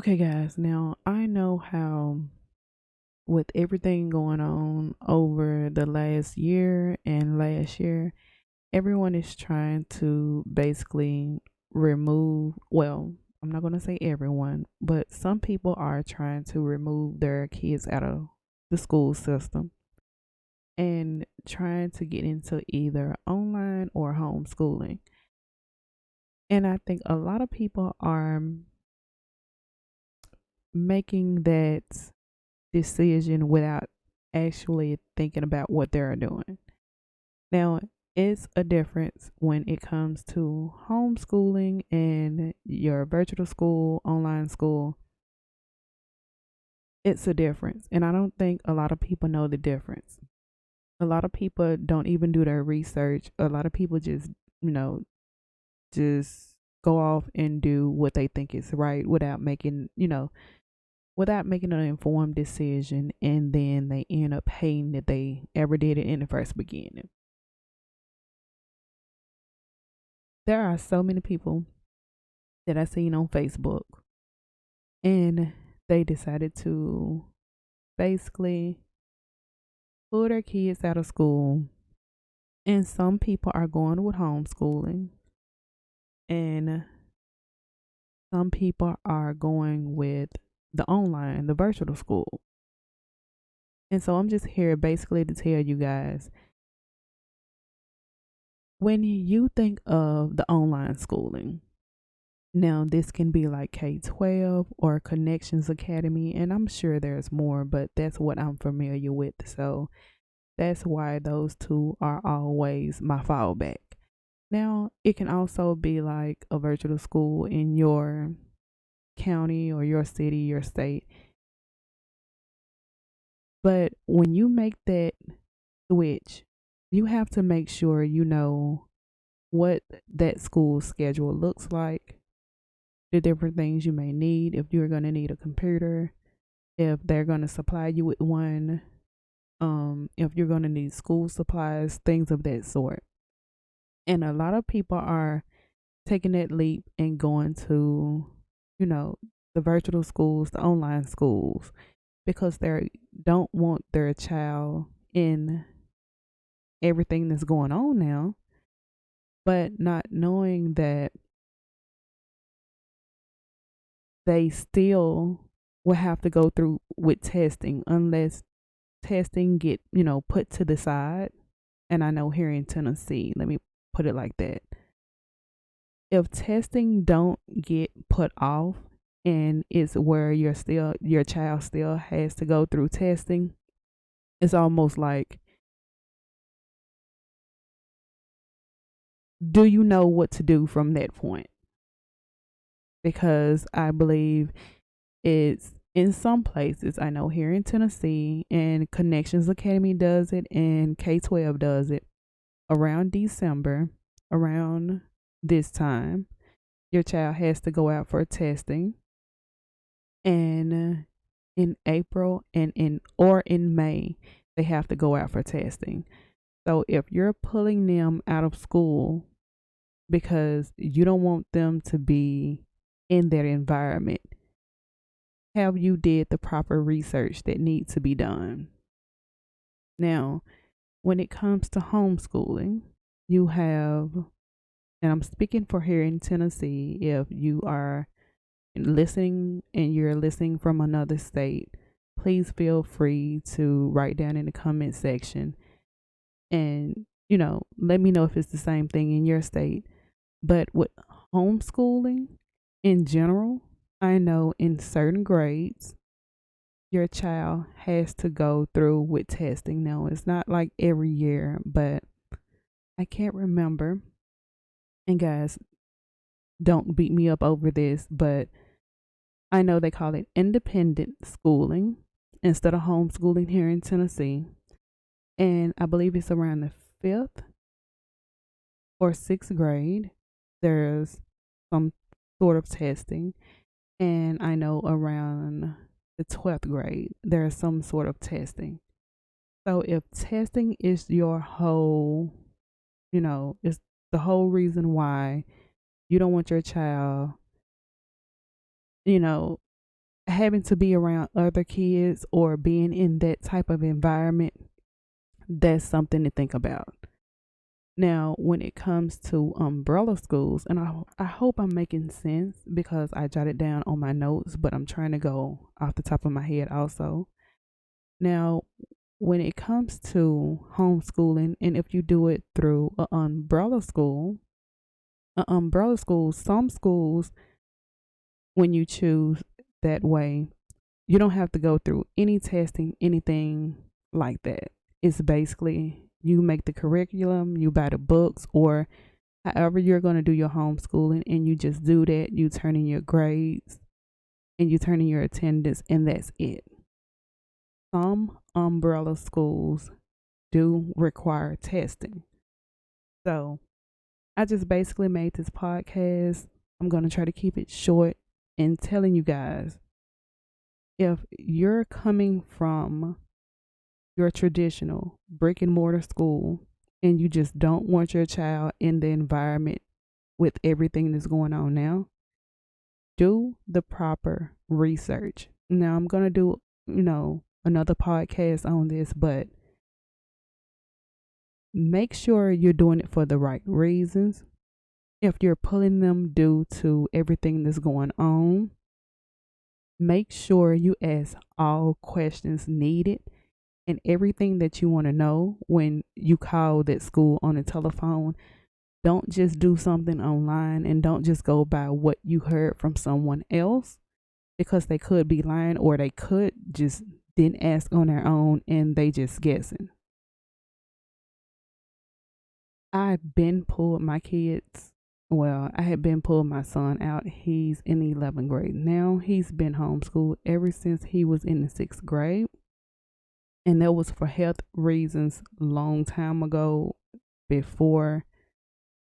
Okay, guys, now I know how, with everything going on over the last year and last year, everyone is trying to basically remove, well, I'm not going to say everyone, but some people are trying to remove their kids out of the school system and trying to get into either online or homeschooling. And I think a lot of people are making that decision without actually thinking about what they're doing. Now, it's a difference when it comes to homeschooling and your virtual school, online school. It's a difference. And I don't think a lot of people know the difference. A lot of people don't even do their research. A lot of people you know, just go off and do what they think is right without making an informed decision, and then they end up hating that they ever did it in the first beginning. There are so many people that I seen on Facebook, and they decided to basically pull their kids out of school. And some people are going with homeschooling, and some people are going with the online, the virtual school. And so I'm just here basically to tell you guys, when you think of the online schooling, now this can be like K-12 or Connections Academy, and I'm sure there's more, but that's what I'm familiar with. So that's why those two are always my fallback. Now, it can also be like a virtual school in your county or your city, your state. But when you make that switch, you have to make sure you know what that school schedule looks like, the different things you may need, if you're going to need a computer, if they're going to supply you with one, if you're going to need school supplies, things of that sort. And a lot of people are taking that leap and going to, you know, the virtual schools, the online schools, because they don't want their child in everything that's going on now, but not knowing that they still will have to go through with testing unless testing get, put to the side. And I know here in Tennessee, let me put it like that. If testing don't get put off, and it's where your child still has to go through testing, it's almost like, do you know what to do from that point? Because I believe it's in some places, I know here in Tennessee, and Connections Academy does it, and K-12 does it, around December, around this time, your child has to go out for testing. And in April and in May, they have to go out for testing. So if you're pulling them out of school because you don't want them to be in that environment, have you did the proper research that needs to be done? Now, when it comes to homeschooling, you have, and I'm speaking for here in Tennessee, if you are listening and you're listening from another state, please feel free to write down in the comment section and, let me know if it's the same thing in your state. But with homeschooling in general, I know in certain grades, your child has to go through with testing. Now, it's not like every year, but I can't remember. And guys, don't beat me up over this, but I know they call it independent schooling instead of homeschooling here in Tennessee. And I believe it's around the fifth or sixth grade. There's some sort of testing. And I know around the 12th grade, there's some sort of testing. So if testing is your whole, it's the whole reason why you don't want your child, you know, having to be around other kids or being in that type of environment, that's something to think about. Now, when it comes to umbrella schools, and I hope I'm making sense because I jotted down on my notes, but I'm trying to go off the top of my head also. Now, when it comes to homeschooling, and if you do it through some schools, when you choose that way, you don't have to go through any testing, anything like that. It's basically you make the curriculum, you buy the books, or however you're going to do your homeschooling, and you just do that. You turn in your grades and you turn in your attendance, and that's it. Some umbrella schools do require testing. So I just basically made this podcast. I'm going to try to keep it short and telling you guys, if you're coming from your traditional brick and mortar school and you just don't want your child in the environment with everything that's going on now, do the proper research. Now, I'm going to do, another podcast on this, but make sure you're doing it for the right reasons. If you're pulling them due to everything that's going on, make sure you ask all questions needed and everything that you want to know when you call that school on the telephone. Don't just do something online, and don't just go by what you heard from someone else, because they could be lying, or they could just didn't ask on their own and they just guessing. I've been pulled my kids. Well, I had been pulled my son out. He's in the 11th grade now. He's been homeschooled ever since he was in the 6th grade. And that was for health reasons long time ago, before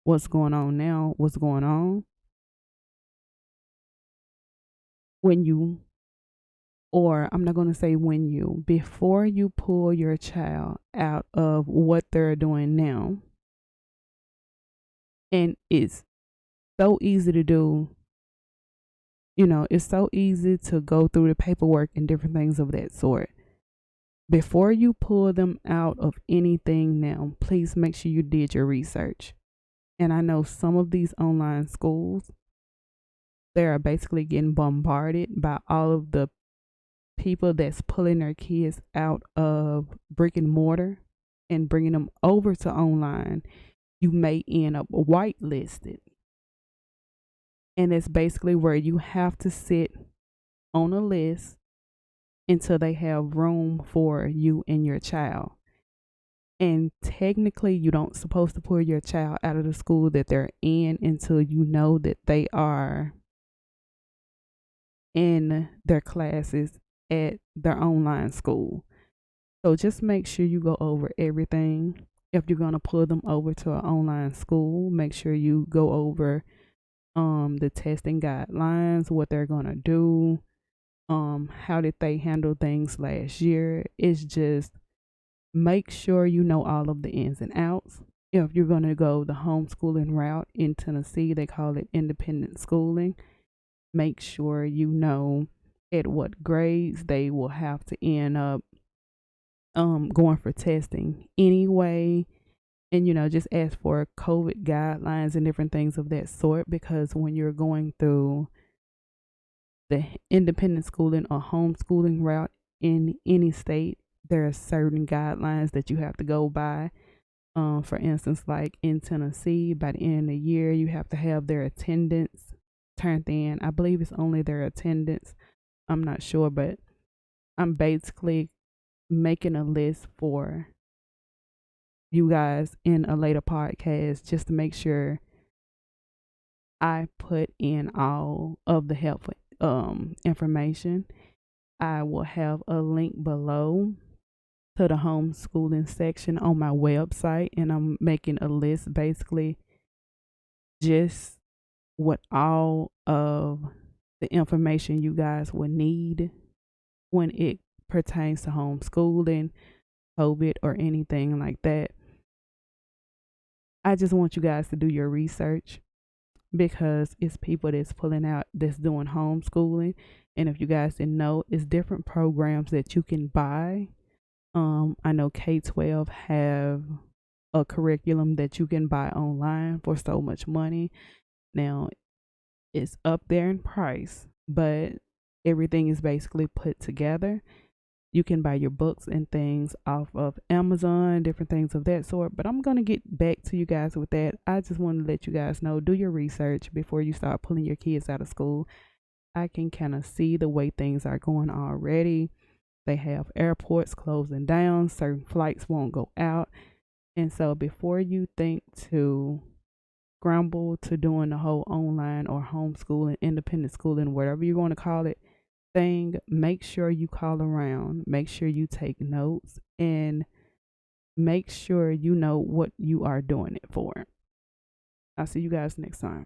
what's going on now was going on. When you, or I'm not going to say when you, before you pull your child out of what they're doing now, and it's so easy to do, it's so easy to go through the paperwork and different things of that sort. Before you pull them out of anything now, please make sure you did your research. And I know some of these online schools, they are basically getting bombarded by all of the people that's pulling their kids out of brick and mortar and bringing them over to online. You may end up whitelisted. And it's basically where you have to sit on a list until they have room for you and your child. And technically, you don't supposed to pull your child out of the school that they're in until you know that they are in their classes at their online school. So just make sure you go over everything. If you're going to pull them over to an online school, make sure you go over the testing guidelines, what they're going to do, how did they handle things last year. It's just, make sure you know all of the ins and outs. If you're going to go the homeschooling route in Tennessee, they call it independent schooling. Make sure you know at what grades they will have to end up going for testing anyway. And just ask for COVID guidelines and different things of that sort, because when you're going through the independent schooling or homeschooling route in any state, there are certain guidelines that you have to go by. For instance, like in Tennessee, by the end of the year, you have to have their attendance turned in. I believe it's only their attendance. I'm not sure, but I'm basically making a list for you guys in a later podcast, just to make sure I put in all of the helpful information. I will have a link below to the homeschooling section on my website, and I'm making a list basically just what all of the information you guys would need when it pertains to homeschooling, COVID, or anything like that. I just want you guys to do your research. because it's people that's pulling out that's doing homeschooling. And if you guys didn't know, it's different programs that you can buy. I know K-12 have a curriculum that you can buy online for so much money. Now, it's up there in price, but everything is basically put together. You can buy your books and things off of Amazon, different things of that sort. But I'm going to get back to you guys with that. I just want to let you guys know, do your research before you start pulling your kids out of school. I can kind of see the way things are going already. They have airports closing down, certain flights won't go out. And so before you think to scramble to doing the whole online or homeschooling, independent schooling, whatever you want to call it, thing, make sure you call around, make sure you take notes, and make sure you know what you are doing it for. I'll see you guys next time.